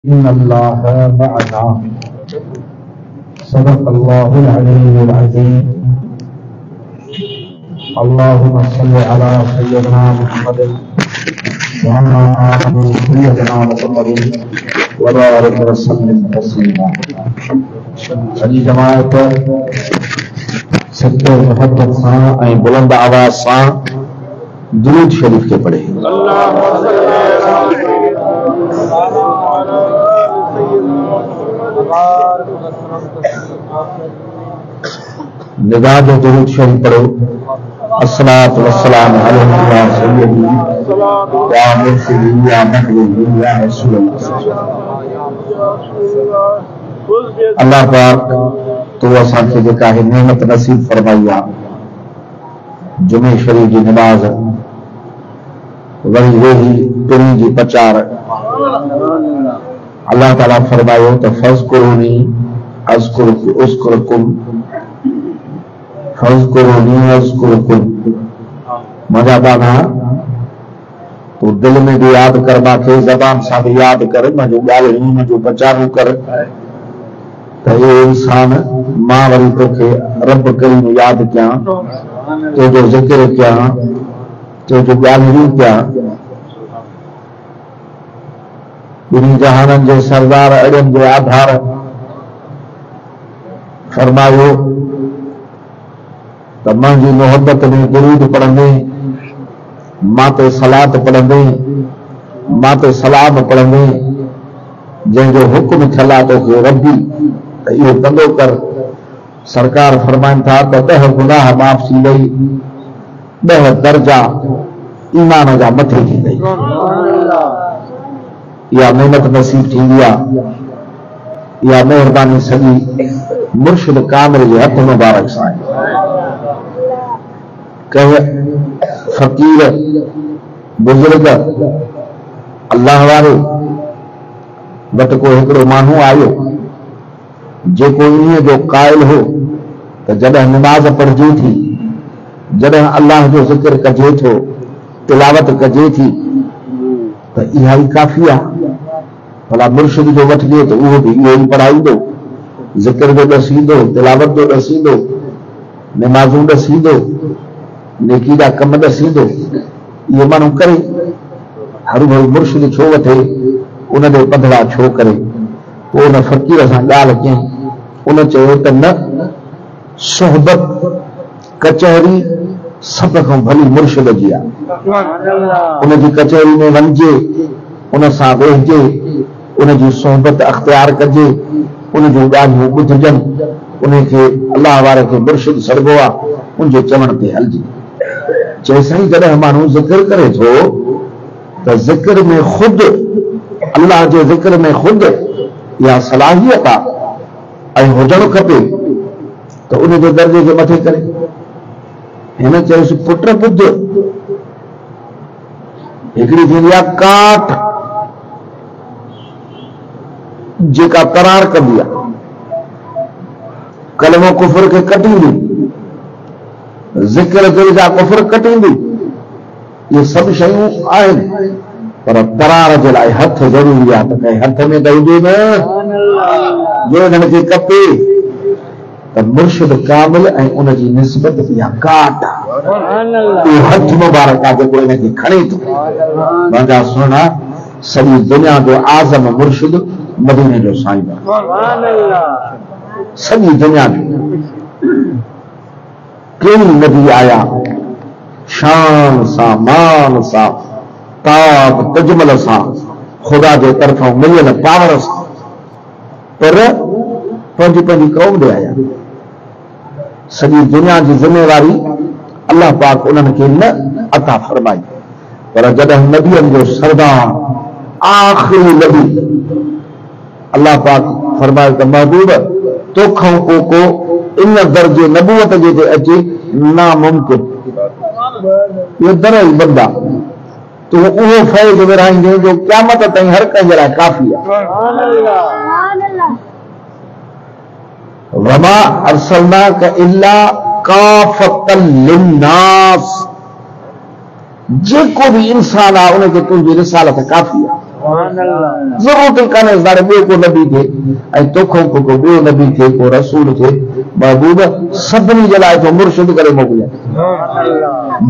इन्नल्लाह मअना सदक़ल्लाहुल अलीयुल अज़ीम। अल्लाहुम्मा सल्लि अला सय्यिदिना मुहम्मदिन व अला आलि सय्यिदिना मुहम्मदिन व बारिक व सल्लिम तस्लीमा। सॼी जमात सच्चे मोहब्बत सां ऐं बुलंद आवाज़ सां दुरूद शरीफ के पढ़े। निगाह जो दुरूद शरीफ पढ़ो। अस्सलातु वस्सलामु अलैका या सय्यदी या मुर्शिदी या महबूबी या रसूलल्लाह। अल्लाह पाक तो असांखे जेका नेमत नसीब फरमाई आहे, जुमे शरीफ जी नमाज़ वरी वेही पिरी जी प्रचार। अल्लाह ताला फरमायो त फज़कुरूनी अज़कुरुकुम फज़कुरूनी अज़कुरुकुम। मुंहिंजा बाना तूं दिल में भी याद कर, मूंखे ज़बान सां भी याद कर, मुंहिंजो ॻाल्हियूं मुंहिंजो प्रचार कर, त ये इंसान मां वरी तोखे रब करीम याद कयां, तुंहिंजो ज़िक्र कयां, तुंहिंजो ॻाल्हियूं कयां। ॿिन्ही जहाननि जे सरदार अड़ियनि जो आधार फरमायो त मुंहिंजी मोहब्बत में दुरूद पढ़ंदे, मां ते सलात पढ़ंदे, मां ते सलाम पढ़ंदे, जंहिंजो हुक्म थियल आहे तोखे रबी त इहो कंदो कर। सरकार फरमाइनि था त 10 गुनाह माफ़ थी वई, 10 दर्जा ईमान जा मथे थी वई। इहा नेमत नसीब थींदी आहे, इहा महिरबानी सॼी मुर्शिद कामिल जे हथ मुबारक सां आहे। कंहिं फ़कीर बुज़ुर्ग अल्लाह वारे वटि को हिकिड़ो माण्हू आयो, जेको इन्हीअ जो क़ाइल हो त जॾहिं नमाज़ पढ़जे थी, जॾहिं अल्लाह जो ज़िक्र कजे थो, तिलावत कजे थी, त इहा ई काफ़ी आहे। भला मुर्शिद जो वठिजे त उहो बि इहो ई पढ़ाईंदो, ज़िक्र जो ॾसींदो, तिलावत जो ॾसींदो, नमाज़ूं ॾसींदो, नेकी जा कम ॾसींदो। इहो माण्हू करे हर भरू मुर्शिद छो वठे, उन जो पधरा छो करे? पोइ उन फ़कीर सां ॻाल्हि कयईं। उन चयो त न, सोहबत कचहरी सभ खां भली मुर्शिद जी आहे। उन जी कचहरी में वञिजे, उन सां वेहिजे, उन जी सोहबत अख़्तियार कजे, उन जूं ॻाल्हियूं ॿुधजनि, उनखे अल्लाह वारे खे मुर्शिद सॾिबो आहे, उनजे चवण ते हलिजे। चए साईं, जॾहिं माण्हू ज़िक्र करे थो त ज़िक्र में ख़ुदि अल्लाह जे ज़िक्र में ख़ुदि इहा सलाहियत आहे ऐं हुजणु खपे त उन जे दर्जे खे मथे करे। हिन चयुसि, पुट ॿुध, हिकिड़ी थींदी आहे काठ जेका करार कंदी आहे, कलमो कुफर खे कटींदी, ज़िक्र दिल जा कुफर कटींदी। इहे सभु शयूं आहिनि, पर करार जे लाइ हथ ज़रूरी आहे। त कंहिं हथ में त हुजे न, जो हिननि खे खपे त मुर्शिद कामिल ऐं उन जी निस्बत इहा काट आहे। इहो हथ मुबारक आहे जेको हिनखे खणे थो। मुंहिंजा सुहिणा, सॼी दुनिया जो आज़म मुर्शिद मदीने जो साईं आहे। सॼी दुनिया जो कई नबी आया शान सां, मान सां, ताब तजमल सां, ख़ुदा जे तरफ़ां मिलियल पावर सां, पर पंहिंजी पंहिंजी क़ौम ॾे आया। सॼी दुनिया जी ज़िम्मेवारी अल्लाह पाक उन्हनि खे न अता फरमाई। पर जॾहिं नबियनि जो सरदार आख़िरी नबी अल्लाह पाक फरमायो त महबूब तोखां को इन दर्जे नबूवत जे ते अचे नामुमकिन, इहो दरियल बंदा, तूं उहो फैज़ विरहाईंदे जो क़यामत ताईं हर कंहिंजे लाइ काफ़ी आहे। वमा अरसलनाक इल्ला काफ़तन लिन्नास, जेको भी इंसान आहे उनखे तुंहिंजी रिसालत काफ़ी आहे। ज़रूरत कान्हे साढ़े ॿियो को नबी थे ऐं तोखां को ॿियो नबी थे को रसूल थे महबूब सभिनी जे लाइ तो मुर्शिद करे मोकिलिया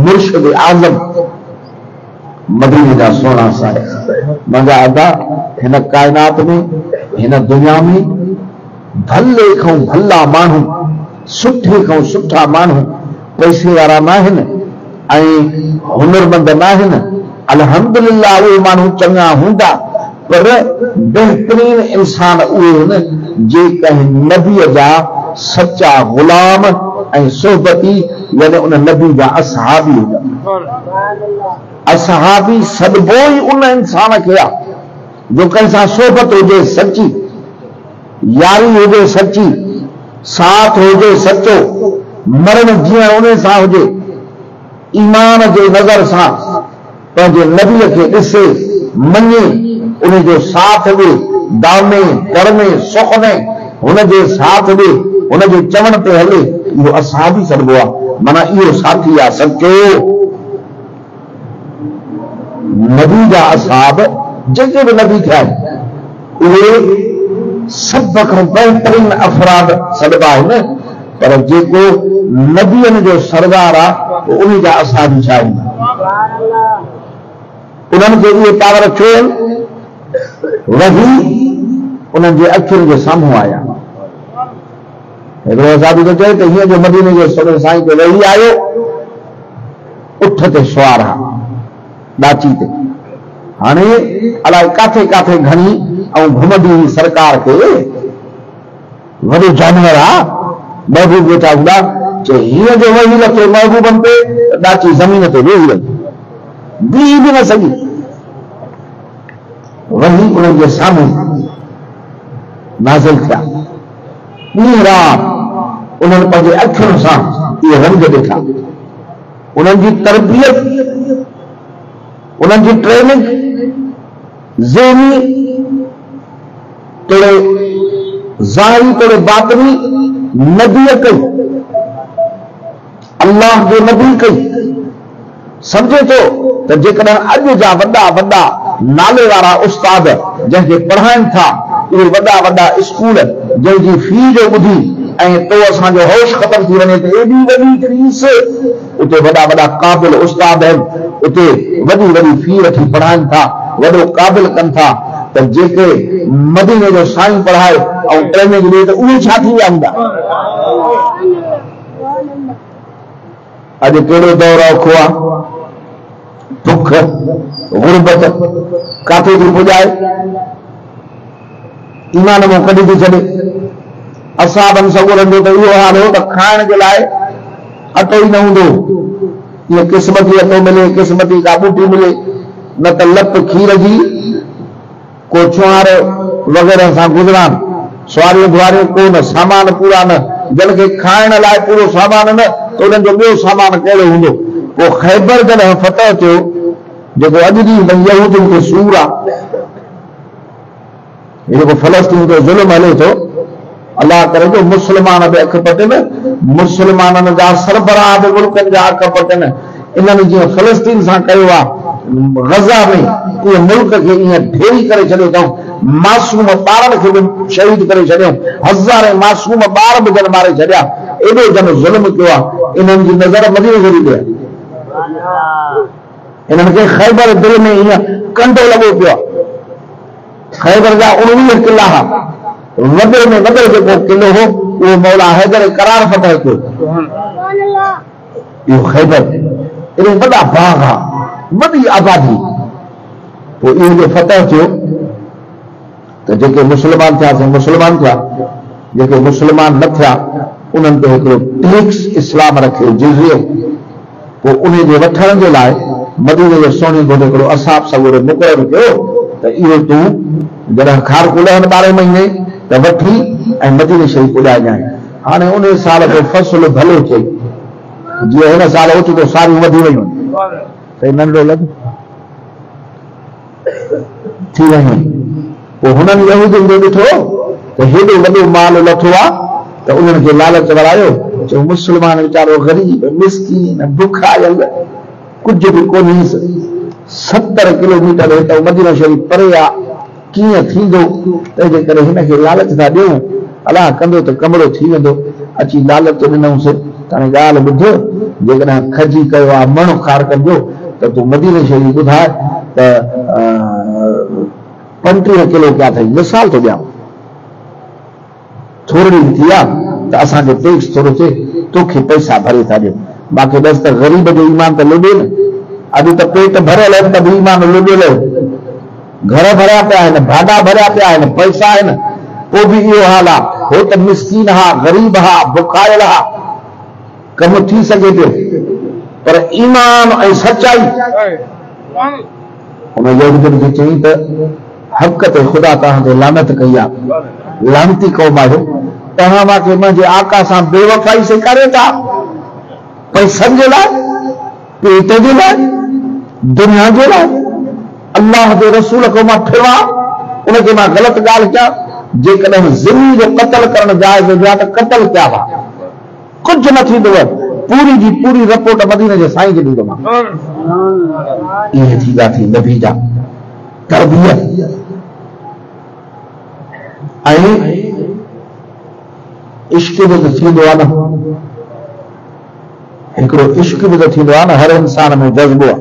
मुर्शिद आज़म मदीने जा सोना साहिब मुंहिंजा अदा हिन काइनात में हिन दुनिया में भले खां भला माण्हू सुठे खां सुठा माण्हू पैसे वारा न आहिनि ऐं हुनरमंद न आहिनि अल्हम्दुलिल्लाह उहे माण्हू चङा हूंदा पर बहितरीन इंसान उहे आहिनि जेकॾहिं नबीअ जा सच्चा ग़ुलाम ऐं सोहबती यानी उन नबी जा असहाबी हुजनि असहाबी सदबो ई उन इंसान खे आहे जो कंहिंसां सोहबत हुजे सची यारी हुजे सची साथ हुजे सचो मरण जीअं उन सां हुजे ईमान जे नज़र सां पंहिंजे नबीअ खे ॾिसे मञे उन जो साथ ॾे दामे कर में सुख में हुन जे साथ ॾे हुन जे चवण ते हले इहो असहाबी सॾिबो आहे माना इहो साथी आहे सचो नबी जा असहाब जेके बि नबी थिया आहिनि उहे सभ खां बहितरीन अफ़राद सॾिबा आहिनि पर जेको नबियनि जो सरदार आहे उन जा असहाबी छा आहिनि उन्हनि खे इहे पावर छो आहिनि वही उन्हनि जे अखियुनि जे साम्हूं आया हिकिड़ो असहाबी थो चए त हीअं जो मदीने जे सोने साईं ते वेही आयो उठ ते सुवार आहे ॾाची ते हाणे अलाए काथे काथे घणी ऐं घुमंदी हुई सरकार खे वॾो जानवर आहे महबूब वेठा हूंदा चए हीअं जो वेही लथो महबूबनि ते ॾाची ज़मीन ते वेही वई बीह बि न सघी वही उन्हनि जे साम्हूं नाज़िल थिया ॾींहुं राति उन्हनि पंहिंजे अखियुनि सां इहे रंग ॾिठा उन्हनि जी तरबियत उन्हनि जी ट्रेनिंग ज़हनी तोड़े ज़ाहिरी तोड़े बातिनी नबीअ कई अल्लाह जो नबी कई समझे तो त जेकॾहिं अॼु जा वॾा वॾा नाले वारा उस्ताद जंहिंखे पढ़ाइनि था उहे वॾा वॾा स्कूल जंहिंजी फी जो ॿुधी ऐं तो असांजो होश ख़तम थी वञे त एॾी वॾी फीस उते वॾा वॾा क़ाबिल उस्ताद आहिनि उते वॾी वॾी फी वठी पढ़ाइनि था वॾो क़ाबिल कनि था त जेके मदीने जो साईं पढ़ाए ऐं ट्रेनिंग ॾिए त उहे छा थी विया हूंदा अॼु कहिड़ो दौर औखो आहे दुख गुरबत काथे थी पुॼाए ईमान में कढी थी छॾे असाबनि सगुरनि जो त इहो हाल हो त खाइण जे लाइ अटो ई न हूंदो इहे क़िस्मती अटो मिले क़िस्मती का बूटी मिले न त लप खीर जी को छुहार वग़ैरह सां गुज़रान सुवारियूं दुआरियूं कोन सामान पूरा न जन खे खाइण लाइ पूरो सामान न त उन्हनि जो ॿियो सामान कहिड़ो हूंदो पोइ ख़ैबर जॾहिं फतह थियो जेको अॼु ॾींहुं यहूदियुनि खे सूर आहे जेको फ़लस्तीन जो ज़ुल्म हले थो अलाह करे जो मुस्लमान बि अख पटनि मुस्लमाननि जा सरबराह बि मुल्कनि जा अख पटनि इन्हनि जीअं फ़लस्तीन सां कयो आहे गज़ा में इहे मुल्क खे ईअं ढेरी करे छॾियो अथऊं मासूम ॿारनि खे बि शहीद करे छॾियो हज़ारे मासूम ॿार बि जन मारे छॾिया एॾो जन ज़ुल्म कयो आहे इन्हनि जी नज़र मदीने ज़रूरी आहे इन्हनि खे ख़ैबर दिलि में हीअं कंडो लॻो पियो आहे ख़ैबर जा 19 किला हुआ वॾे में वॾो जेको किलो हो उहो मौला हैदर करार फतह कयो इहो ख़ैबर एॾे वॾा बाग आहे वॾी आबादी पोइ इहो जो फतह थियो त जेके मुस्लमान थियासीं मुस्लमान थिया जेके मुस्लमान न थिया उन्हनि ते हिकिड़ो टैक्स इस्लाम रखियो जिज़ियो पोइ उन जे वठण जे लाइ मदीने जे सोने जो हिकिड़ो असाब सगुर मुक़ररु कयो त इहो तूं जॾहिं खार कुलहनि 12 महीने त वठी ऐं मदीने शरीफ़ पुॼाए ॼाए हाणे उन साल जो फ़सुलु भलो थिए जीअं हिन साल ओचितो सारियूं वधी वयूं त नंढो लॻ थी वञे पोइ हुननि यहूदियुनि जो ॾिठो त हेॾो वॾो माल लथो आहे त उन्हनि खे लालच वरायो चयो मुस्लमान वीचारो ग़रीब मिसकीन बुखायल कुझु बि कोन्हे 70 किलोमीटर हितां मदीना शरीफ़ परे आहे, कीअं थींदो? तंहिंजे करे हिनखे लालच था ॾियूं, अलाह कंदो त कमरो थी वेंदो। अची लालच ॾिनऊंसि त हाणे ॻाल्हि ॿुध, जेकॾहिं खजी कयो आहे मण खार कजो त तूं मदीना शरीफ़ ॿुधाए त 35 किलो क्या अथई, मिसाल थो ॾियां, थोरी थी आहे त असांखे टैक्स थोरो थिए, तोखे पैसा भरे था ॾियूं। बाक़ी बसि त ग़रीब जो ईमान त लुॾे न। अॼु त पेट भरियल आहिनि त बि ईमान लुॾियल आहे, घर भरिया पिया आहिनि, भाॾा भरिया पिया आहिनि, पैसा आहिनि, पोइ बि इहो हाल आहे। हो त मिस्कीन हा, ग़रीब हा, बुखारियल हा, कमु थी सघे पियो, पर ईमान ऐं सचाई हुन यहूदियुनि खे चई त हक़ ते ख़ुदा तव्हां ते लानत कई आहे, लानती क़ौम आहियो, तव्हां मूंखे मुंहिंजे आका सां बेवफ़ाई सेखारियो था, पैसनि जे लाइ, पेट जे लाइ, दुनिया जे लाइ। अल्लाह जे रसूल खां मां फिरवा, उनखे मां ग़लति ॻाल्हि कयां, जेकॾहिं ज़िमी जो क़त्ल करणु जाइज़ हुजे त क़त्ल कया हुआ, कुझु न थींदो, पूरी जी पूरी रिपोर्ट मदीने जे साईं खे ॾींदोमांव। इहे थींदा थी नबी जा तरबियत ऐं इश्क बि त थींदो आहे न, हिकिड़ो इश्क बि त थींदो आहे न, हर इंसान में जज़्बो आहे,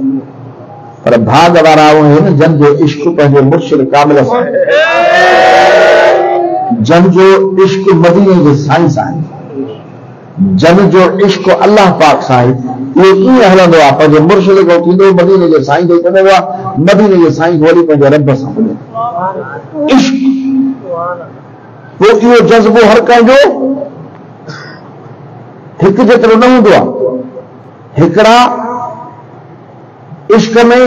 पर भाग वारा उहे आहिनि जंहिंजो इश्क पंहिंजे मुर्शिद कामिल सां, जंहिंजो इश्क मदीने जे साईं सां आहे, जंहिंजो इश्क अल्लाह पाक सां आहे, इहो कीअं हलंदो आहे? पंहिंजे मुर्शिद खां थींदो, मदीने जे साईं खे कंदो आहे, मदीने जे साईं वरी पंहिंजे रब सां मिलंदो इश्क। पोइ इहो जज़्बो हर कंहिंजो हिकु जेतिरो न हूंदो आहे। हिकिड़ा इश्क में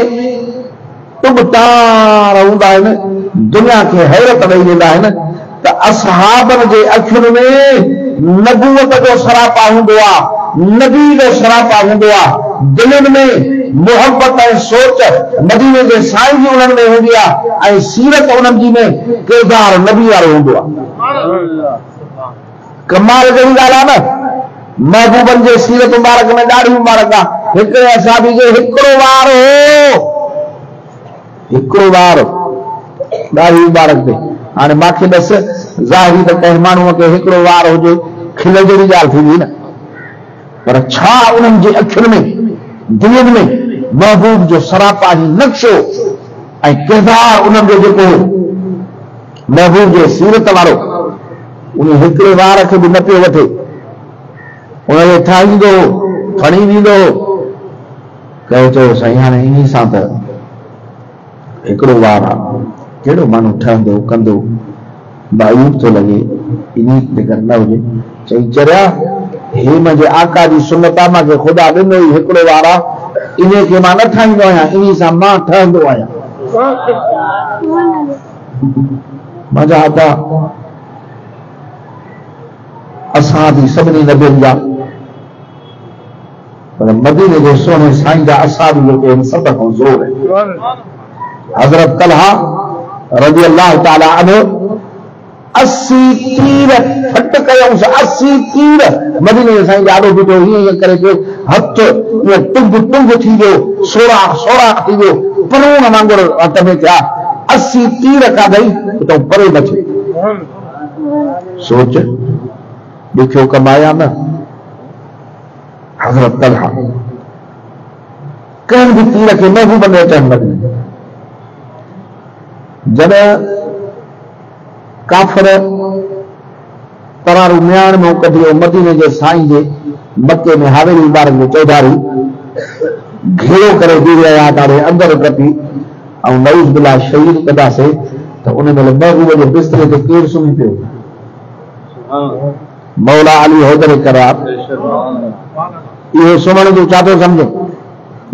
टुबतार हूंदा आहिनि, दुनिया खे हैरत ॾेई वेंदा आहिनि त असहाबनि जे अखियुनि में नबूवत जो सरापा हूंदो आहे, नबी जो सरापा हूंदो आहे, दिलनि में मोहब्बत ऐं सोच मदीने जे साईं जी उन्हनि में हूंदी आहे, ऐं सीरत उन्हनि जी में किरदार नबी वारो हूंदो आहे। कमाल जहिड़ी ॻाल्हि आहे न, महबूबनि जे सीरत मुबारक में ॾाढी मुबारक आहे। हिकिड़े असाबी जो हिकिड़ो वार हो, हिकिड़ो वार ॾाढी मुबारक थिए। हाणे मूंखे ॾस ज़ाहिरी त कंहिं माण्हूअ खे हिकिड़ो वार हुजे खिल जहिड़ी ॻाल्हि थींदी न, पर छा उन्हनि जे अखियुनि में दिलनि में महबूब जो सरापा जी नक्शो ऐं किरदार उन्हनि जो जेको महबूब जे सीरत वारो, उन हिकिड़े वार खे बि न पियो वठे, उनखे ठाहींदो खणी ॾींदो, कयो चयो साईं हाणे इन सां त हिकिड़ो वार आहे, कहिड़ो माण्हू ठहंदो कंदो, बायूब थो लॻे, इन जेकर न हुजे। चई चरिया हे मुंहिंजे आका जी सुन्नत आहे, मूंखे ख़ुदा ॾिनो ई हिकिड़ो वार आहे, इन खे मां न ठाहींदो आहियां, इन सां मां ठहंदो आहियां। मुंहिंजा आका असां सभिनी नबियुनि जा, पर मदीने जे सोने साईं जा असां बि जेके आहिनि सभ खां ज़ोर आहिनि। हज़रत तलहा रज़ी अल्लाह ताला अन्हु 80 तीर फट कयूंसि, 80 तीर मदीने जे साईं ॾाढो बीठो, हीअं करे पियो, हथ टुंग टुंग थी वियो, सोड़ा थी वियो, परूण वांगुरु हथ में थिया, 80 तीर खाधई तो परे बचे। सोच ॾुखियो कमाया न हज़रत तलहा, कंहिं बि तीर खे महबूब में अचनि लॻे। जॾहिं काफ़िर तरारू नियाण में कढियो मदीने जे साईं जे मके में हावेरी मुबारक जो चौधारी घेरो करे बीह रहिया, ॾाढे अंदरि टपी ऐं नऊज़ बिल्लाह शहीद कंदासीं त उन महिल महबूब जे बिस्तरे ते केरु सुम्ही पियो? मौला अली हैदर करार। इहो सुम्हण जो छा थो सम्झो?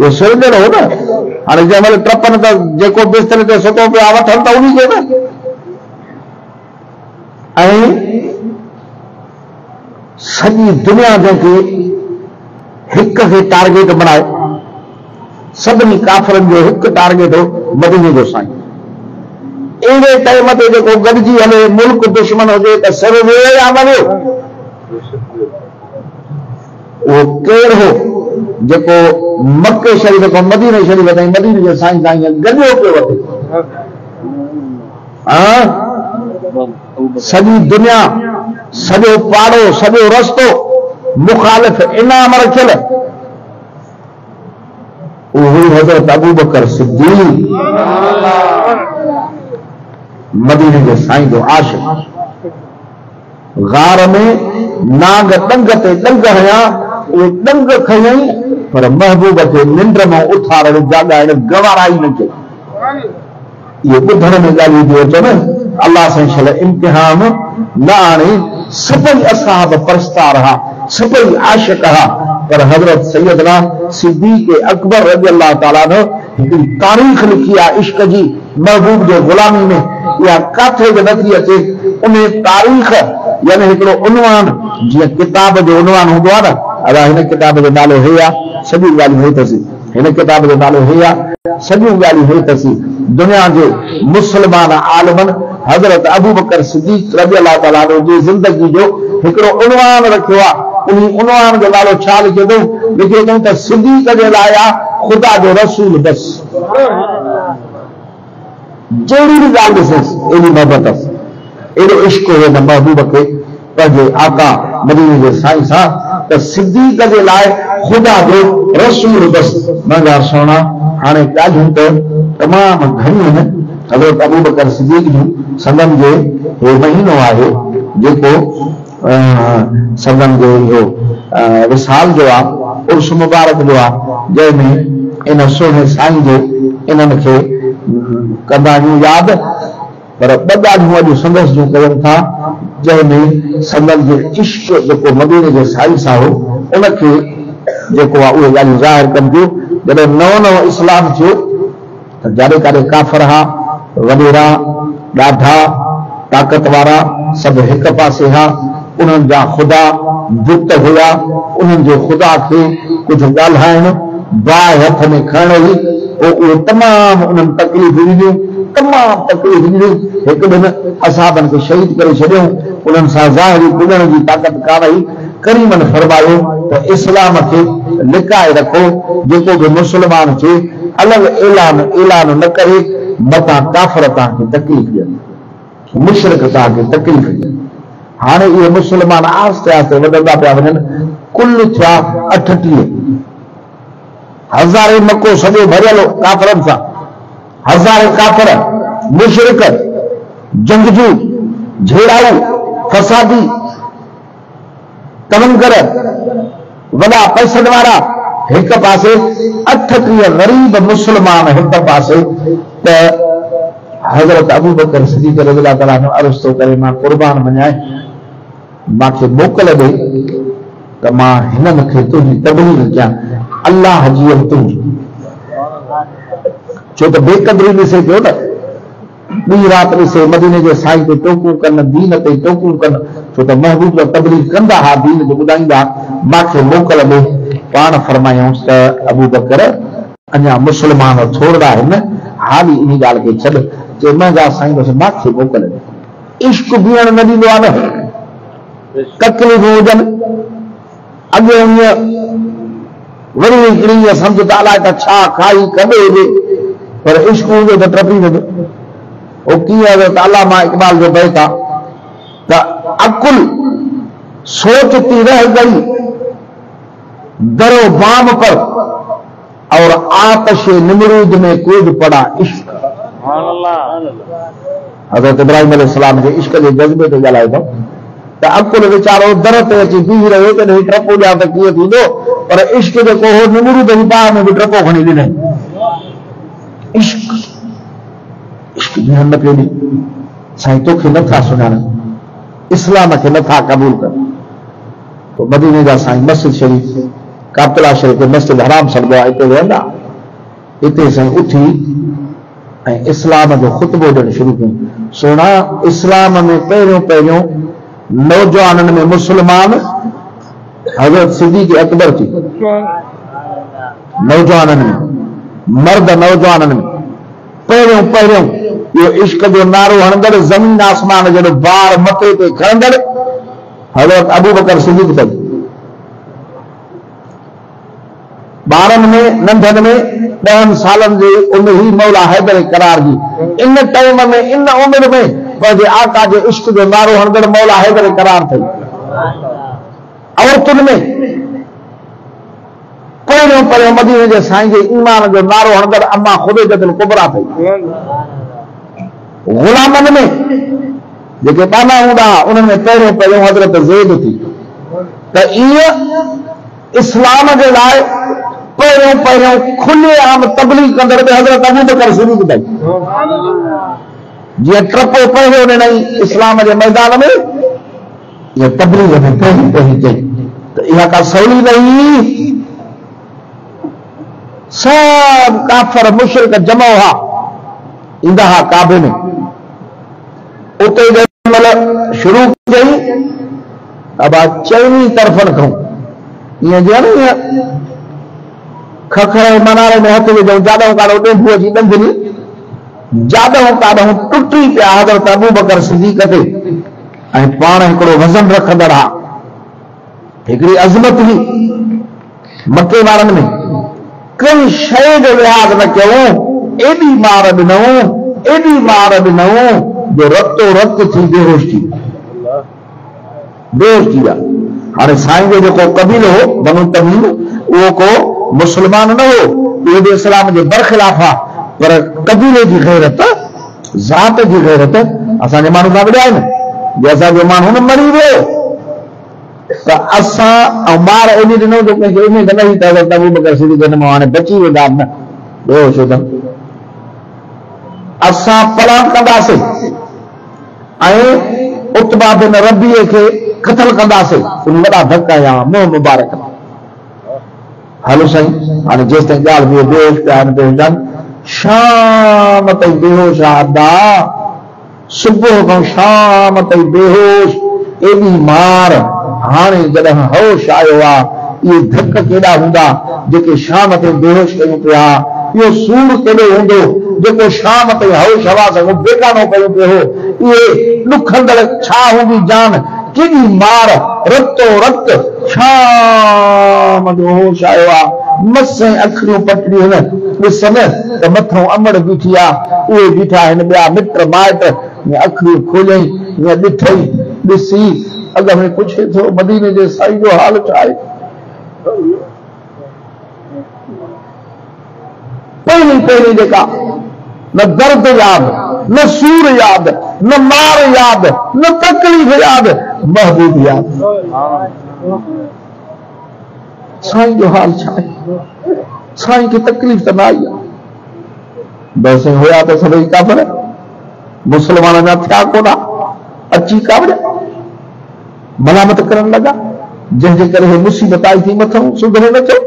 इहो सुरजण हो न। हाणे जंहिं महिल टपनि त जेको बिस्तरे ते सुतो पियो आहे वठनि त उन खे न। ऐं सॼी दुनिया जंहिंखे हिक खे टारगेट बनाए, सभिनी काफ़िरनि जो हिकु टारगेट हो मदीने जो साईं। अहिड़े टाइम ते जेको गॾिजी हले, मुल्क दुश्मन हुजे त सिर वेहे या न वेहे, उहो केरु हो? जेको मक्के शरीफ को मदीने शरीफ ताईं मदीने जे साईं ताईं गॾियो पियो वठे। सॼी दुनिया, सॼो पाड़ो, सॼो रस्तो मुखालिफ़ इनाम रखियल, उहो हज़रत अबू बकर सिद्दीक़ मदीने जे साईं जो आशिक़। गार में नाग डंग ते डंग हया, उहे डंग खयई पर महबूब खे निंड मां उथारण जाॻाइण गवाराई न कई। इहे ॿुधण में ॻाल्हियूं थियूं अचनि। अल्लाह साईं शल इम्तिहान न आणे, सभई असहाब परस्तार हा, सभई आशिक़ हा, पर हज़रत सैयदना सिद्दीक़ अकबर रज़ियल्लाहु ताला अन्हु हिकिड़ी तारीख़ लिखी आहे इश्क जी महबूब जे ग़ुलामी में। इहा काथे बि नथी अचे। उन तारीख़ यानी हिकिड़ो उनवान, जीअं किताब जो उनवान हूंदो आहे न, अदा हिन किताब जो नालो हे आहे, सॼियूं ॻाल्हियूं हे अथसि, हिन किताब जो नालो हे आहे, सॼियूं ॻाल्हियूं हे अथसि। दुनिया जे मुस्लमान आलमनि हज़रत अबू बकर सिद्दीक़ रज़ियल्लाहु ताला अन्हु जी ज़िंदगी जो हिकिड़ो उनवान रखियो आहे। उन उनवान जो नालो छा लिखियो अथऊं? लिखियो अथऊं त सिद्दीक़ जे लाइ आहे ख़ुदा जो रसूल बसि। जहिड़ी बि ॻाल्हि ॾिसेसि एॾी मोहबत अथसि, एॾो इश्क हुयो न महबूब खे पंहिंजे आका मदीने जे साईं सां, त सिद्दीक़ जे लाइ ख़ुदा जो रसूल बसि। मुंहिंजा सोना, हाणे ॻाल्हियूं त तमामु घणियूं आहिनि। हज़रत अबू बकर सिद्दीक़ जूं संदन जो हे महीनो आहे जेको संदन जो इहो विसाल जो आहे, उर्स मुबारक जो आहे, जंहिंमें इन सुहिणे साईं जे इन्हनि खे कंदा आहियूं यादि। पर ॿ ॻाल्हियूं अॼु संदसि जूं कयूं था, जंहिंमें संदन जो इश्क जेको मदीने जे साईं सां हो उनखे जेको आहे उहे ॻाल्हियूं ज़ाहिर कनि थियूं। जॾहिं नओं नओं इस्लाम थियो त जाॾे काॾे काफ़र हा, वॾेरा, ॾाढा ताक़त वारा, सभु हिकु पासे हा, उन्हनि जा ख़ुदा बुत हुया, उन्हनि जे ख़ुदा खे कुझु ॻाल्हाइण, बाहि हथ में खणण हुई, पोइ उहे तमामु उन्हनि तकलीफ़ ॾिनियूं, तमामु तकलीफ़ ॾिनियूं। हिकु ॿिनि असाबनि खे शहीद करे छॾियऊं, उन्हनि सां ज़ाहिरी पुॼण जी ताक़त कान हुई। करीमनि फरमायो त इस्लाम खे लिकाए रखो, जेको बि मुस्लमान खे अलॻि ऐलान न करे, मतां काफ़िर तव्हांखे तकलीफ़ ॾियनि, मुशरिक तव्हांखे तकलीफ़ ॾियनि। हाणे इहे मुस्लमान आहिस्ते आहिस्ते वधंदा पिया वञनि, कुल थिया 38। हज़ारे मको सॼो भरियल काफ़िरनि सां, हज़ारे काफ़िर, मुशरिक, जंगजू, झेड़ाऊ, फसादी, कलंगर, वॾा पैसनि वारा हिकु पासे, 38 ग़रीब मुस्लमान हिकु पासे। त हज़रत अबू बकर सिद्दीक़ रज़ियल्लाहु ताला अन्हु अर्ज़ु थो करे, मां क़ुर्बान वञाए, मूंखे मोकल ॾे त मां हिननि खे तुंहिंजी तबलीग कयां, अल्लाह जी तुंहिंजी। छो त बेक़दरी ॾिसे पियो न, ॾींहुं राति ॾिसे, मदीने जे साईं ते टोकूं कनि, दीन ते टोकूं कनि, छो त महबूब तबलीग कंदा हा, दीन जो ॿुधाईंदा, मूंखे मोकल ॾे। पाण फरमायूंसि त अबू बकर अञा मुस्लमान थोरा आहिनि, हाली इन ॻाल्हि खे छॾ, जे मुंहिंजा साईं बसि मूंखे मोकल ॾे। इश्क बीहण न ॾींदो आहे न, तकलीफ़ूं हुजनि, अॻे हीअं वरी हिकिड़ी सम्झ त अलाए त छा खाई कॾे हुजे, पर इश्क हुजे त टपी वेंदो। उहो कीअं त अल्लामा इक़बाल जो बैत आहे त अकुल सोचती रह गई दरो बाम पर और आतश निमरूद में कूद पड़ा इश्क। हज़रत इब्राहिम अलैहिस्सलाम जे इश्क जे जज़्बे ते ॻाल्हाए थो त अकुल वीचारो दर ते अची बीह रहियो, तॾहिं टपो ॾियां त कीअं थींदो, पर इश्क जेको हो निमरूद जी बाह में बि टपो खणी ॾिनई। इश्क ध्यान न पियो ॾे, साईं तोखे नथा सुञाणनि, इस्लाम खे नथा क़बूल कर। पोइ मदीने जा साईं मस्जिद शरीफ़, काबतुल्लाह शरीफ़ खे मस्जिद हराम सॾिबो आहे, हिते वेहंदा, हिते साईं उथी ऐं इस्लाम जो ख़ुतबो ॾियणु शुरू कयूं। सुहिणा, इस्लाम में पहिरियों पहिरियों नौजवाननि में मुस्लमान हज़रत सिद्दीक़ अकबर थी, नौजवाननि में, मर्द नौजवाननि में पहिरियों पहिरियों इहो इश्क जो नारो हणंदड़, ज़मीन आसमान जहिड़ो बार मथे ते खणंदड़ हज़रत अबू बकर सिद्दीक़ अथई। ॿारनि में नंढनि में 10 सालनि जे उन ही मौला हैदर करार जी इन टाइम में इन उम्र में पंहिंजे आका जे इश्क जो नारो हणंदड़ मौला हैदर करार थी औरतुनि में पहिरियों पहिरियों मदीने जे साईं जे ईमान जो नारो हणंदड़ अम्मा ख़ुदैजतुल कुबरा थी ग़ुलामनि में जेके बाना हूंदा उन्हनि में पहिरियों पहिरियों हज़रत ज़ैद थी त ईअं इस्लाम जे लाइ पहिरियों पहिरियों खुले आम तबलीग कंदड़ हज़रत अबू बकर सिद्दीक़ थी जीअं ट्रपो पहिरियों ॾिनई इस्लाम जे मैदान में इहा तबलीग में पहिरीं पहिरीं चई त इहा का सवली नहीं सब काफर मुशरिक जमा हुआ ईंदा हा काबे में उते मतलब शुरू कई अब चवनी तरफन खां ईअं जो आहे न खखड़ मनारे में हथ विझूं जाॾो काॾो ॾेंबू अची ॾंधनी जाॾो काॾो टुटी पिया हज़रत अबू बकर सिद्दीक़ ते ऐं पाण हिकिड़ो वज़न रखंदड़ हा हिकिड़ी अज़मत हुई मके वारनि में कई शइ जो लिहाज़ न कयूं एॾी मार ॾिनऊं जो रतो रत थी बेहोश थी विया हाणे साईं जो जेको कबीलो हो बनु तमीम उहो को मुस्लमान न हो उहो बि इस्लाम जे बरख़िलाफ़ आहे पर कबीले जी गैरत ज़ात जी गैरत असांजे माण्हू खां वॾा आहिनि जे असांजो माण्हू न मरी वियो त असां ऐं मार एॾी ॾिनो जो कंहिंखे उमेद न हुई त हज़रत अबू बकर सिद्दीक़ हिन मां हाणे बची वेंदा न बेहोश हुजनि असां पलान कंदासीं ऐं उतबा बिन रबीअ खे क़त्ल कंदासीं उन वॾा धक या मुंहुं मुबारक हलो साईं हाणे जेसि ताईं ॻाल्हि बि बेहोश पिया आहिनि बेहोश शाम ताईं बेहोश आदा सुबुह खां शाम ताईं बेहोश एॾी मार हाणे जॾहिं होश आयो आहे इहे धक केॾा हूंदा जेके शाम ताईं बेहोश कयूं पिया इहो सूर केॾो हूंदो जेको शाम ताईं होश हवास बेगानो कयो पियो हो इहे ॾुखंदड़ छा हूंदी जान केॾी मार रतो रत शाम जो होश आयो आहे मस ऐं अखियूं पटड़ियूं ॾिसनि त मथां अमड़ बीठी आहे उहे बीठा आहिनि ॿिया मिट माइट अखियूं खोलियईं या ॾिठई ॾिसी अॻ में पुछे थो मदीने जे साईं जो हाल छा आहे पहिरीं पहिरीं जेका न दर्द यादि न सूर यादि न मार यादि न तकलीफ़ यादि महबूब यादि साईं जो हाल छा आहे साईं खे तकलीफ़ त न आई आहे बसि हुया त सभई काफ़िर मुस्लमान अञा थिया कोन अची कावड़िया मलामत करण लॻा जंहिंजे करे हे मुसीबत आई थी मथां सुधरे न थियो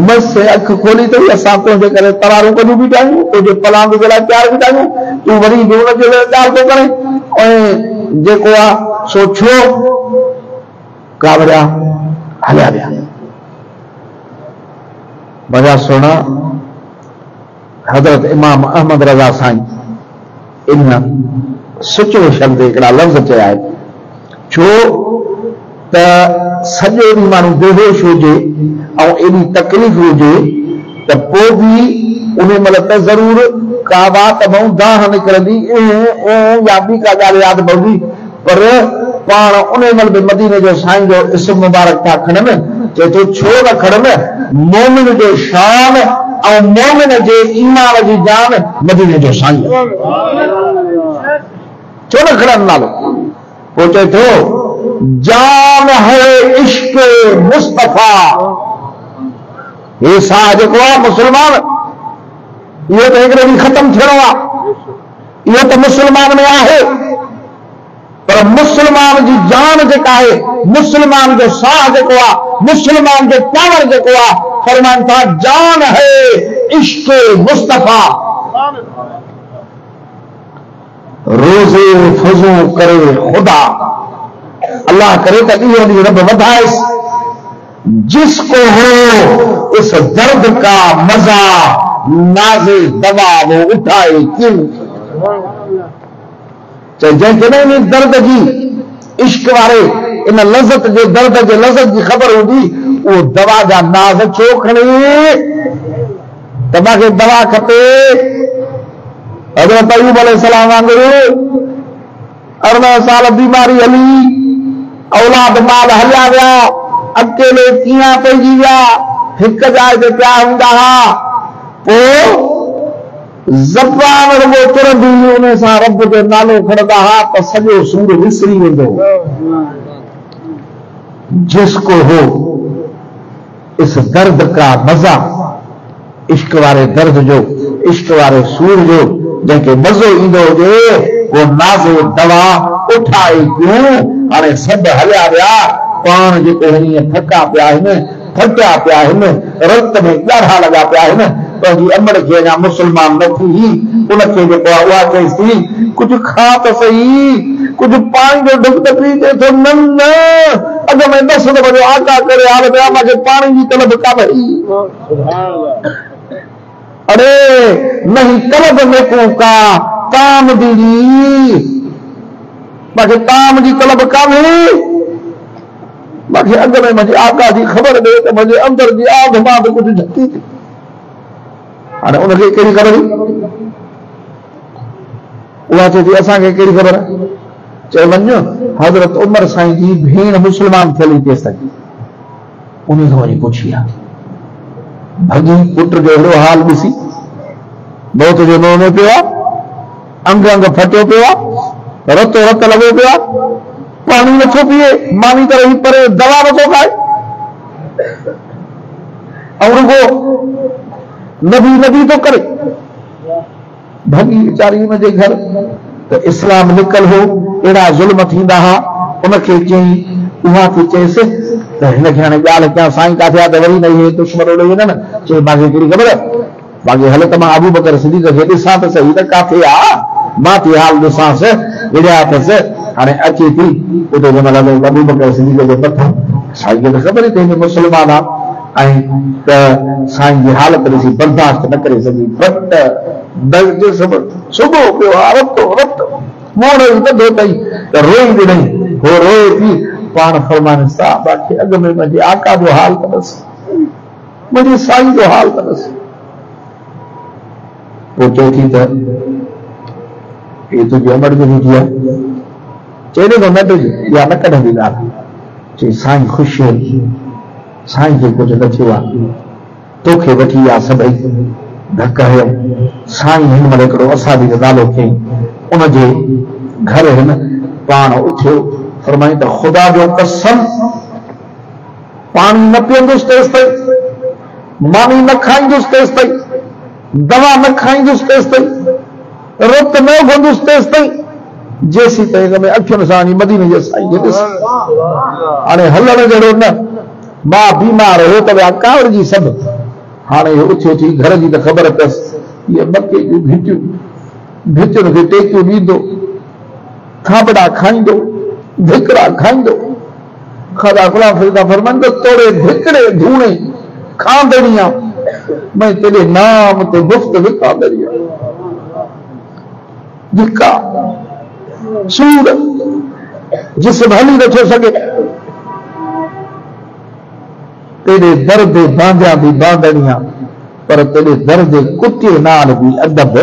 मस अख खोली अथई असां तुंहिंजे करे तरारूं कढूं बीठा आहियूं तुंहिंजे पलांग जे लाइ तयारु बीठा आहियूं तूं वरी बि हुनजे लाइ ॻाल्हि थो करे ऐं जेको आहे सो छो कावड़िया हलिया विया भॼा सुहिणा हज़रत इमाम अहमद रज़ा साईं इन सिचुएशन ते हिकिड़ा लफ़्ज़ चया आहिनि छो त सॼो ॾींहुं माण्हू बेहोश हुजे ऐं एॾी तकलीफ़ हुजे त पोइ बि उन महिल त ज़रूर का वात भाऊ दाह निकिरंदी या ॿी का ॻाल्हि यादि पवंदी पर पाण उन महिल बि मदीने जो साईं जो इस्म मुबारक था खणनि चए थो छो न खणनि मोमिन जो शान ऐं मोमिन जे ईमान जी जान मदीने जो साईं छो न खणनि नालो पोइ चए थो जान है इश्क मुस्तफा ये साह जेको आहे मुस्लमान इहो त हिकिड़े ॾींहुं ख़तमु थियणो आहे इहो त मुस्लमान में आहे पर मुस्लमान जी जान जेका आहे मुस्लमान जो साह जेको आहे मुस्लमान जो पावर जेको आहे फरमाइनि था जान है इश्क मुस्तफा रोज़े फज़ू करे खुदा अल्लाह करे तो इहो ॾींहुं रब वधाएसि जिसको हो इस दर्द का मजा नाज़े दवा वो उठाए क्यों जंहिंखे न इन दर्द जी इश्क वारे इन लज़त जे दर्द जे लज़त जी ख़बर हूंदी वो दवा जा नाज़ छो खणे त मूंखे दवा खपे। हज़रत अयूब अलैहिस्सलाम वांगुरु 14 साल बीमारी हली, औलाद माल हलिया विया, अकेले कीअं पइजी विया, हिक जाइ ते पिया हूंदा हुआ, पोइ ज़बान रुगो तुरंदी हुई, उन सां रब जो नालो खणंदा हुआ त सॼो सूर विसरी वेंदो। जिसको हो इस दर्द का मज़ा, इश्क वारे दर्द जो, इश्क वारे सूर जो जंहिंखे मज़ो ईंदो हुजे, वो नाज़ो दवा उठाए क्यों। हाणे सभु हलिया विया, पाण जेको हीअं थका पिया आहिनि, थकिया पिया आहिनि, रत में ॻाढ़ा लॻा पिया आहिनि, पंहिंजी अमड़ खे अञा मुस्लमान न थी, उनखे जेको आहे उहा चएसि थी कुझु खा त सही, कुझु पाणी जो ढुक त पी। चए थो न न, अॻ में 10 दफ़ो आका करे हाल पिया, मूंखे पाणी जी तलब का भई। अरे नहीं तलब में को का काम दीदी, मूंखे ताम जी तलब कान्हे, मूंखे अॻ में मुंहिंजे आका जी ख़बर ॾे त मुंहिंजे अंदर जी आग मां बि कुझु झकी थी। हाणे उनखे कहिड़ी ख़बर हुई? उहा चए थी असांखे कहिड़ी ख़बर आहे? चए वञो हज़रत उमर साईं जी भेण मुस्लमान थियली तेसि ताईं, उन खां वञी पुछी आहे। भॻी पुट जो अहिड़ो हाल ॾिसी मौत जो नोह में पियो आहे, अंग अंग फटियो पियो आहे, रतो रत लॻो पियो आहे, पाणी नथो पीए, मानी तरह ही परे दवा नथो खाए, ऐं रुगो नबी तो करे। भॻी वीचारी हुनजे घर त इस्लाम निकल हो, अहिड़ा ज़ुल्म थींदा हुआ, उनखे चई उहा थी चएसि त हिनखे हाणे ॻाल्हि कयां साईं काथे आहे त वरी न इहे दुश्मन ओॾे वञनि। चए मूंखे कहिड़ी ख़बर, बाक़ी हल त मां अबू बकर सिद्दीक़ खे ॾिसां त सही त काथे आहे, मां थी हाल ॾिसांसि। विड़िया अथसि, हाणे अचे थी उते जंहिंमहिल अबू बकर सिद्दीक़ जे मथां, साईं खे त ख़बर ई अथई मुस्लमान आहे, ऐं त साईं जी हालत ॾिसी बर्दाश्त न करे सघी, बट दर्द सुबुह पियो आहे, रत मोड़ ई ॿधो अथई त रोई बि नहीं, हो रोए थी। पाण फरमाने साहब खे अॻ में मुंहिंजे आका जो हाल त ॾिस, मुंहिंजे साईं जो हाल त ॾिस। पोइ चए थी त तुंहिंजी अमड़ जो ॾिठी आहे? चए थो न ॾिज, इहा न कढंदी ॻाल्हि। चई साईं ख़ुशि आहिनि, साईं खे कुझु न थियो आहे, तोखे वठी विया सभई धक हयो, साईं हिन महिल हिकिड़ो असाबी जो नालो कयईं, उनजे घर हिन पाण उथियो, फरमाई त ख़ुदा जो कसम पाणी न पीअंदुसि तेसि ताईं, मानी न खाईंदुसि तेसि ताईं, दवा न खाईंदुसि तेसि ताईं, रत न उघंदुसि तेसि ताईं, जेसीं ताईं हिन में अखियुनि सां मदीने जे साईं खे ॾिस। हाणे हलण जहिड़ो न, मां बीमार हो त विया कावड़जी सभु, हाणे उथियो थी घर जी त ख़बर अथसि, इहे मके जूं भिटियूं, भितियुनि खे टेकियूं ॾींदो, थाबड़ा खाईंदो, धिकड़ा खाईंदो। ख़ुदा गुलाम फरीदा फरमाईंदो तोड़े धिकड़े धूणे खांदड़ियां, मैं तेरे नाम ते गुफ्त विकादड़ियां, धिका सूर जिस्म हली नथो सघे, तेरे दर्द बांधिया भी बांधड़ियां, पर तेरे दर्द कुत्ते नाल भी अदब।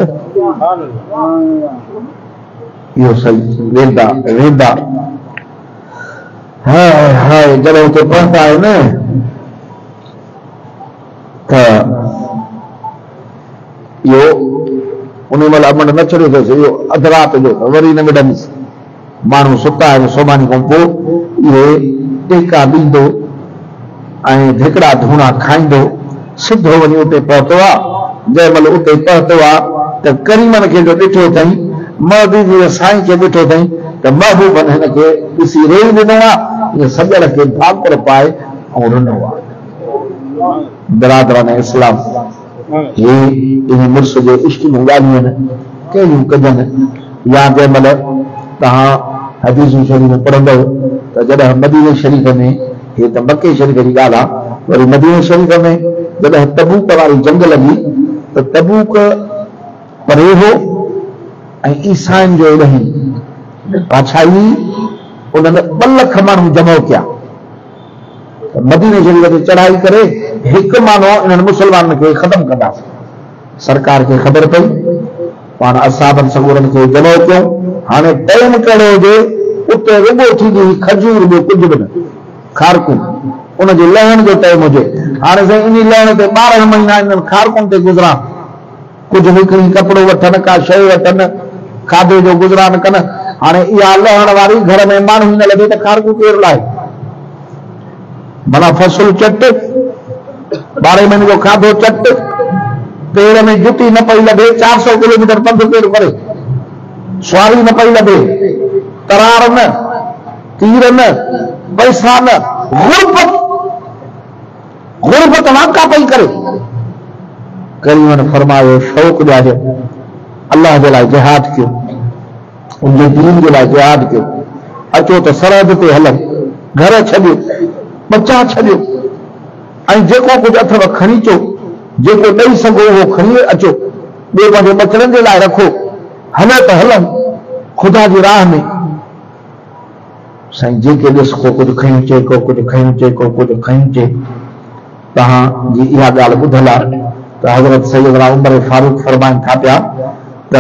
इहो सही वेंदा वेंदा हाय हाय जॾहिं उते पहुता आहिनि त इहो उन महिल अमड़ न चढ़ियो अथसि, इहो अधु राति जो वरी न मिलंदुसि, माण्हू सुता आहिनि, सुभाणे खां पोइ इहे टेका ॾींदो ऐं धिकड़ा धूणा खाईंदो, सिधो वञी उते पहुतो आहे। जंहिं महिल उते पहुतो आहे त करीमन खे जो ॾिठो अथई, महबूब जे साईं खे ॾिठो अथई त महबूबन हिनखे ॾिसी रोई ॾिनो आहे, ईअं सॼण खे भाकुर पाए ऐं रुनो आहे। बिरादरान इस्लाम, हे इन मुड़ुस जे इश्क जूं ॻाल्हियूं आहिनि, कहिड़ियूं कजनि। या जंहिं महिल तव्हां हदीसूं शरीफ़ पढ़ंदव त जॾहिं मदीने शरीफ़ में, हे त मके शरीफ़ जी ॻाल्हि आहे, वरी मदीने शरीफ़ में जॾहिं तबूक वारी जंग लॻी त तबूक परे हो ऐं ईसाइनि जो ॾही पाछाई उन्होंने 2 लख माण्हू जमो किया मदीने शरीफ ते चढ़ाई करे एक मानो इन मुसलमान के खत्म कंदा सरकार के खबर पई पाण असाबन सगुरन के जमो क्यों हाने टाइम कड़ो जे उते रुगो थी दी खजूर बि कुछ बि न खारकुन उन जो लहण जो टाइम हुजे हाने से इन लहण ते 12 महीना इन खारकुन ते गुजरा कुछ विकरी कपड़ो वठन का शय वठन खाधे जो गुजरान कन हाने इहा लहण वारी घर में माण्हू न लॻे त खारकू केर लाए भला फसल चट 12 महीने जो खाधो चट पेड़ में जुती न पई लॻे 400 किलोमीटर पंध केर करे सवारी न पई लॻे तरार न तीर न पैसा न गुरबत वाका पई करे करीमन फरमायो शौक़ ॾियाजे अल्लाह जे लाइ जिहाद कयो उनजे दीन जे लाइ जिहाद कयो अचो त सरहद ते हलनि घर छॾियो बच्चा छॾियो ऐं जेको कुझु अथव खणी अचो जेको ॾेई सघो उहो खणी अचो ॿियो पंहिंजे बचड़नि जे लाइ रखो हलो त हलऊं ख़ुदा जी राह में साईं जेके ॾिस को कुझु खयूं अचे को कुझु खयूं अचे को कुझु खयूं अचे तव्हांजी इहा ॻाल्हि ॿुधल आहे त हज़रत सैयदना उमर फारूक फरमाइनि था पिया त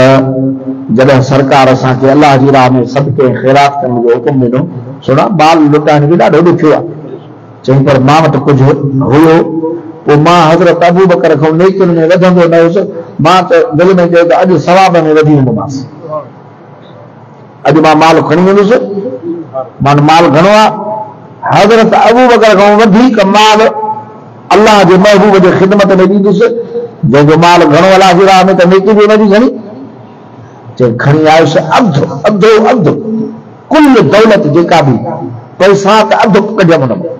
जॾहिं सरकार असांखे अलाह जी राह में सदके ख़ैरात करण जो हुकुम ॾिनो सुणा माल लुटाइण बि ॾाढो ॾुखियो आहे चई पर मां वटि कुझु हुयो पोइ मां हज़रत अबू बकर खां नेकियुनि में वधंदो न हुयुसि मां त दिलि में चयो त अॼु सवाब में वधी वेंदोमांसि अॼु मां माल खणी वेंदुसि मां माल घणो आहे हज़रत अबू बकर खां वधीक माल अल्लाह जे महबूब जे ख़िदमत में ॾींदुसि जंहिंजो माल घणो अलाह जी राह में त नेकी बि वधी घणी चई खणी आयुसि अधु अधो अधु कुल दौलत जेका बि पैसा त अधु कढियमि हुन में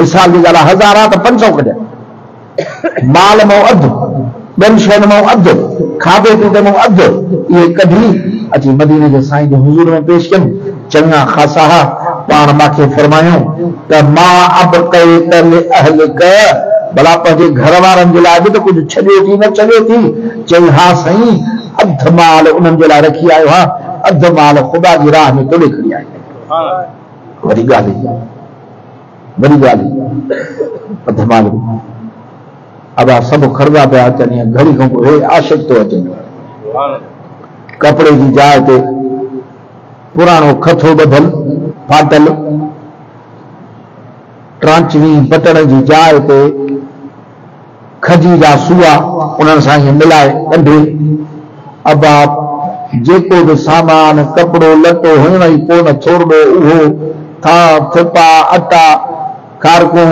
मिसाल जी ॻाल्हि आहे 1000 आहे त 500 कढिया माल मां अधु ॿियनि शयुनि मां अधु खाधे पीते मां अधु इहे कढी अची मदीने जे साईं जे हुज़ूर में पेश कयूं चङा ख़ासा पाण मूंखे फरमायूं त मां अब कई त अहलिक भला पंहिंजे घर वारनि जे लाइ बि त कुझु छॾियो थी न छॾियो थी चई हा साईं अधु माल उन्हनि जे लाइ रखी आयो आहे अधु माल ख़ुदा जी राह में तोड़े खणी आयो वरी ॻाल्हि अधु माल अब सभु खर्दा पिया अचनि घड़ी खां पोइ आशिक थो अचे कपिड़े जी जाइ ते पुराणो खथो ॿधल फाटल ट्रांचवी बटण जी जाइ ते खजी जा सूआ उन्हनि सां ईअं मिलाए ॾंढे अबा जेको बि सामान कपिड़ो लटो हुन ई कोन छोड़ो उहो था थिपा अटा कारकूं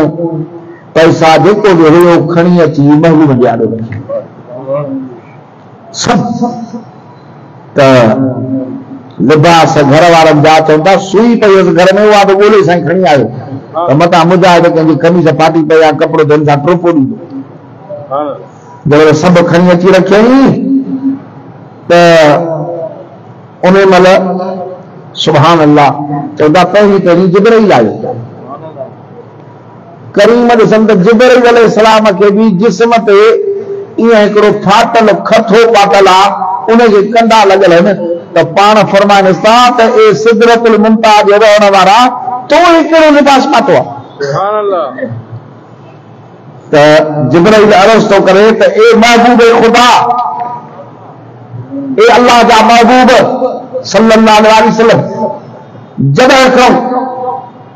पैसा जेको बि हुयो खणी अची महबूब जे आॾो सभु त लिबास घर वारनि जा चवनि था सुई पई हुअसि घर में उहा बि ॻोल्हे साईं खणी आयो त मथां मुजाहिद कंहिंजी कमीज़ फाटी पई आहे कपिड़ो धन सां टोपो ॾींदो जॾहिं सभु खणी अची रखियईं त उन महिल सुभान अल्लाह चवंदा पहिरीं जिब्राईल आयो करीम ॾिसनि त जिब्राईल अलैहिस्सलाम खे बि जिस्म ते ईअं हिकिड़ो फाटल खथो पातल आहे उनजे कंधा लॻल आहिनि त पाण फरमाइनि था त ए सिदरतुल मुमताज रहण वारा तो हिकिड़ो लिबास पातो आहे त जिब्राईल अर्ज़ थो करे त ए महबूब ख़ुदा ए अल्लाह जा महबूब सल्लल्लाहु अलैहि वसल्लम जॾहिं खां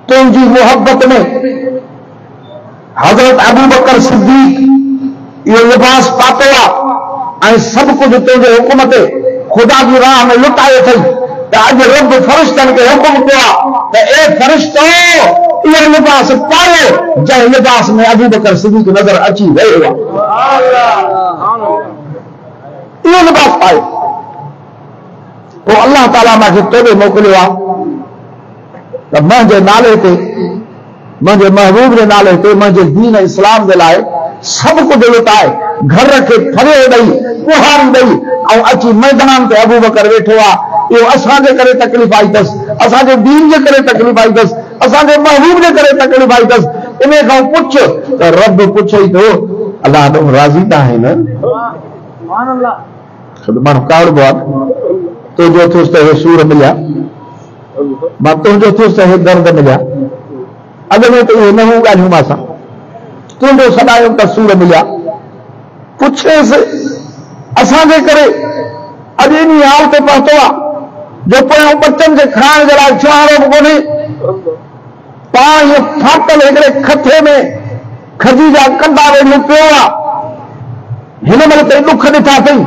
तुंहिंजी मोहब्बत में हज़रत अबू बकर सिद्दीक़ इहो लिबास पातो आहे ऐं सभु कुझु तुंहिंजे हुकुम ते ख़ुदा जी राह में लुटायो अथई त अॼु रब फ़रिश्तनि खे हुकुम कयो आहे त ए फ़रिश्तो इहो लिबास पायो जंहिं लिबास में अबू बकर सिद्दीक़ नज़र अची रहियो आहे इहो लिबास पायो पोइ अल्लाह ताला मूंखे तोड़े मोकिलियो आहे त मुंहिंजे नाले ते मुंहिंजे महबूब जे नाले ते मुंहिंजे दीन इस्लाम जे लाइ सभु कुझु लुटाए घर खे फरियो ॾेई कुहारी ॾेई ऐं अची मैदान ते अबू बकर वेठो आहे इहो असांजे करे तकलीफ़ आई अथसि असांजे दीन जे करे तकलीफ़ आई अथसि असांजे महबूब जे करे तकलीफ़ आई अथसि इन खां पुछ त रब पुछे थो अलाह तूं राज़ी त आहे न माण्हू कावड़बो आहे तुंहिंजो थियुसि त हे सूर मिलिया मां तुंहिंजो थियुसि त हे दर्द मिलिया अॻ में त इहे न हूं ॻाल्हियूं मांसां तुंहिंजो सॾायो त सूर मिलिया पुछेसि असांजे करे अॼु इन हाल ते पहुतो आहे जो पोयां बच्चनि खे खाइण जे लाइ छुहारो बि कोन्हे पाण इहो फाटल हिकिड़े खथे में खजी जा कंदा वेठो पियो आहे हिन महिल ते ॾुख ॾिठा अथई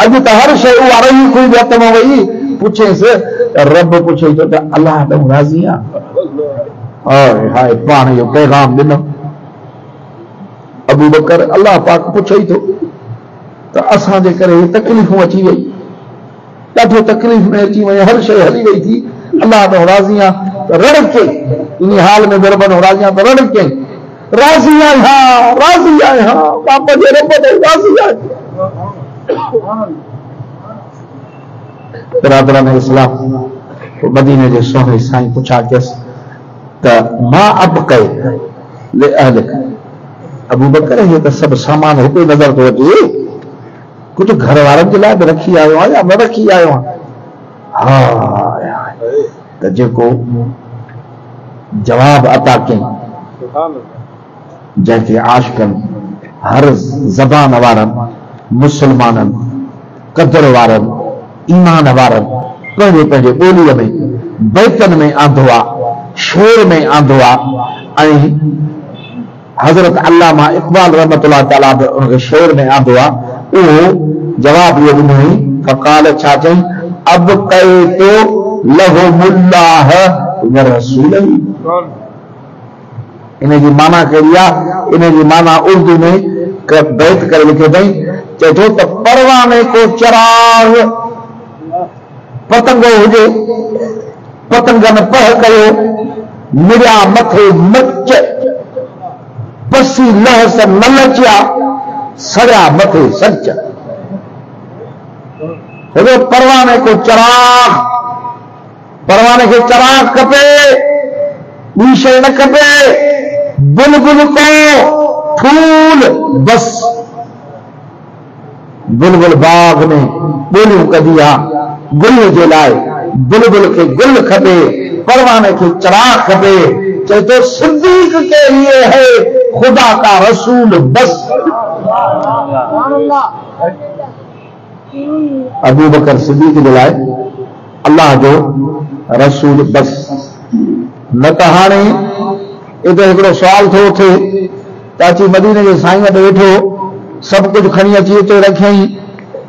अॼु त हर शइ उहा रही खुई बि हथ मां वई पुछेसि त रब पुछे थो त अलाह ॾांहुं राज़ी आहे हाय पाण इहो पैगाम ॾिनो अबू बकर अलाह पाक पुछे थो त असांजे करे तकलीफ़ूं अची वई ॾाढो तकलीफ़ में अची वई हर शइ हली वई थी अलाह ॾांहुं राज़ी आहे त रड़ कयईं इन हाल में रब ॾांहुं राज़ी आहे त रड़ कयईं राज़ी आहियां बाप जे रब ॾांहुं राज़ी आहियां बिरादरान इस्लाम मदीने जे सोने साईं पुछा कयसि त मां अब कए ले अहलिक अबू बकर हे त सभु सामान हिते नज़र थो अचे कुझु घर वारनि जे लाइ बि रखी आयो आहे या न रखी आयो आहे हा त जेको जवाब अता कयईं जंहिंखे आशिकनि हर ज़बान वारनि मुस्लमाननि क़दर वारनि ईमान वारनि पंहिंजे पंहिंजे ॿोलीअ में बैतनि में आंदो आहे शेर में आंदो आहे ऐं हज़रत अल्लामा इक़बाल रहमतुल्लाह तआला बि उनखे शेर में आंदो आहे उहो जवाब इहो ॾिनो फ़क़ाल छा चई अब कए तो लहो मुल्लाह व रसूलही इन जी माना कहिड़ी आहे इन जी माना उर्दू में बैत करे लिखे अथई चए थो त परवाने को चराग पतंगो हुजे पतंगनि पह कयो मिरिया मथे मच पसी लहस न लचिया सड़िया मथे सच परवाने को चराग परवाने खे चराग खपे ॿी शइ न खपे बुलबुल को फूल बस बुलबुल बाग में ॿोलियूं कढी आहे गुल जे लाइ बुलबुल खे गुल खपे परवाने खे चराग खपे चए तो सिद्दीक के लिए है खुदा का रसूल बस अबू बकर सिद्दीक जे लाइ अल्लाह जो रसूल बस न त हाणे इते हिकिड़ो सुवाल थो थिए त अची मदीने जे साईं वटि वेठो सभु कुझु खणी अची हिते रखियईं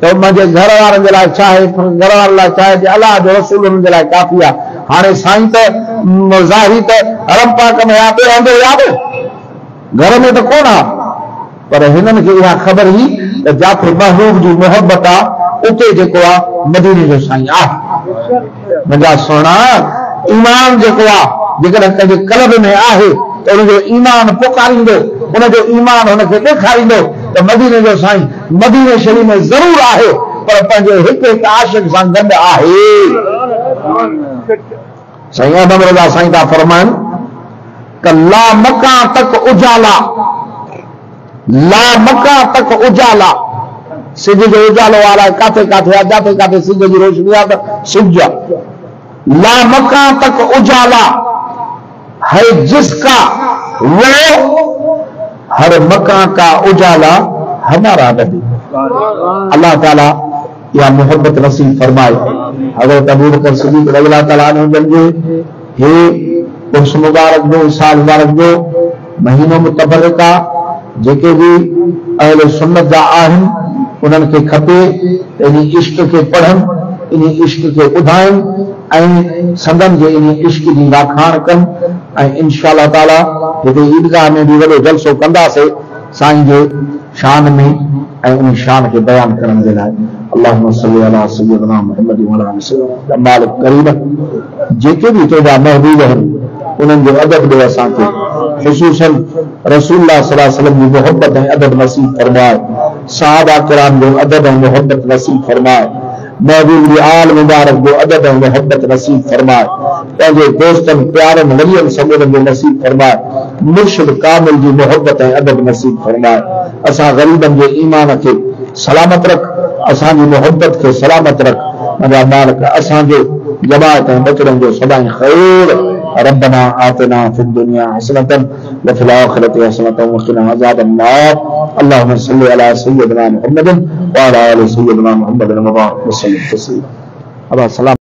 त मुंहिंजे घर वारनि जे लाइ छा आहे घर वारनि लाइ छा आहे अलाह जो रसूल हुननि जे लाइ काफ़ी आहे हाणे साईं त ज़ाहिरी त हरम पाक में आहे हंधो यादि घर में त कोन आहे पर हिननि खे इहा ख़बर हुई त जाते महबूब जी मोहबत आहे उते जेको आहे मदीने जो साईं आहे मुंहिंजा सुहिणा ईमान जेको आहे जेकॾहिं कंहिंजे कल्ब में आहे त उनजो ईमान पुकारींदो उनजो ईमान हुनखे ॾेखारींदो त मदीने जो साईं मदीने शरीफ़ में ज़रूर आहे पर पंहिंजे हिकु हिकु आशिक़ सां गॾु आहे साईं अहमद रज़ा साईं था फरमाइनि त ला मका तक उजाला ला मका तक उजाला सिज जो उजालो वारा काथे काथे आहे जाते काथे सिज जी रोशनी आहे त सिज ला मका तक उजाला है जिसका वो हर मका का उजाला हमारा नबी अल्लाह ताला या मोहब्बत नसीब फरमाए हज़रत अबू बकर सिद्दीक़ रज़ियल्लाहु ताला अन्हु जे हे उर्स मुबारक जो साल मुबारक जो महीनो मुतबरका जेके भी अहले सुन्नत जा आहिनि उन्हनि खे खपे इन इश्क खे पढ़नि इन इश्क खे ॿुधाइनि ऐं संदन जे इन इश्क जी राखाण कनि ऐं इंशाअल्लाह ताला हिते ईदगाह में बि वॾो जलसो कंदासीं साईं जे शान में ऐं उन शान खे बयान करण जे लाइ अल्लाहुम्मा सल्ली अला सय्यिदना मुहम्मद व अला आलिहि मालिक करीम जेके भी तुंहिंजा महबूब आहिनि उन्हनि जो अदब ॾे असांखे ख़ुसूसन रसूलुल्लाह सल्लल्लाहु अलैहि वसल्लम जी मोहब्बत ऐं अदब नसीब फरमाए सहाबा किराम जो अदब ऐं मोहब्बत नसीब फरमाए महबूब जी आल मुबारक जो अदब ऐं मोहब्बत नसीब फरमाए पंहिंजे दोस्तनि प्यारनि वलियनि सॻुरनि जो नसीब फरमाए मुर्शिद कामिल जी मोहब्बत ऐं अदब नसीब फरमाए असां ग़रीबनि जे ईमान खे सलामत रख असांजी मोहब्बत खे सलामत रख मुंहिंजा मालिक असांजो जमाअतें बचड़नि जो सदाईं ख़ैर। रब्बना आतिना फिद दुनिया हसनतन व फिल आखिरति हसनतन व क़िना अज़ाबन्नार। अल्लाहुम्मा सल्लि अला सय्यिदिना मुहम्मदिन व अला आलि सय्यिदिना मुहम्मदिन व बारिक वसल्लिम तस्लीमा। अब सलाम।